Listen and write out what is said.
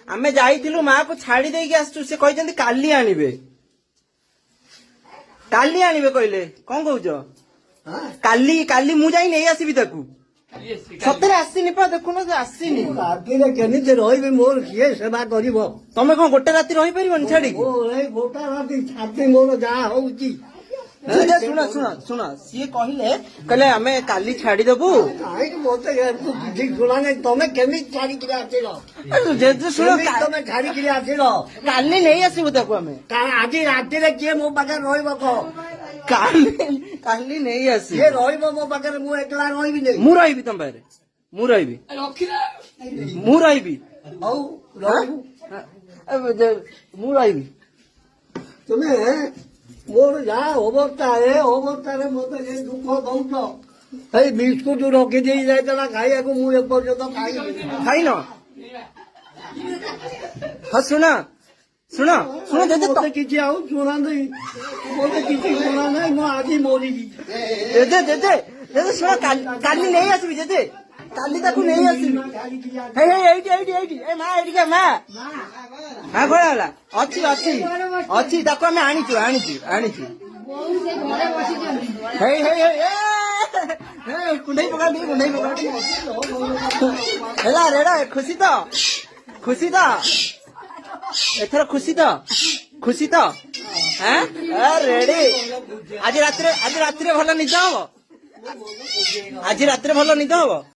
आमे जाइथिलु माँ को छाड़ी देके आसु से कहते काली आनिबे कहले कौन कहूच काली काली मु जाई नहीं आसबि ताकू सतरे आसीनी पा देखुन आसीनी रातिरे केमिति रहिबे मोर किए सेवा करिवो तमे कौन गोटे राति रही परिबन छाड़ी ओ ए गोटा राति छाती मोर जा होउची सुना सुना सुना सी कहले आमे काली छाड़ी देबू काहे मोते तू ठीक सुना नहीं तमे केमिति छाड़ी किरा आछिलो जे सुनो तमे छाड़ी किरा आछिलो काली नहीं आसीबू ताकू आमे आज रातिरे किए मो पाखे रहिबो को काली नहीं आसी ये रहिबो मो पाखे मु एकला रहिबि नहीं मु रहिबि तम पारे मु रहिबि मु रहिबि औ रहू मु रहिबि तुमे मोर जा अवस्था रे मते जे दुख दउछ ए बिस्कुट रखी देई जायतला खाइया को मु एपर्यंत खाई न हाँ सुना सुना सुना दे मते किछि आउ सुना नहीं मते किछि सुना नहीं मो आजी मोरी दे सुना काली नहीं आसबि दे काली ताकू नहीं आसबि हे एइटी एइटी एइटी ए मां एइटी के मां हां कोला अछि अछि अछि ताकू हम आनिचु हे कुंडई पका हेला रेडा खुशी तो एथर खुशी तो हैं रेडी आज रात्रे भल निद हम आज रात्रे भल निद हम।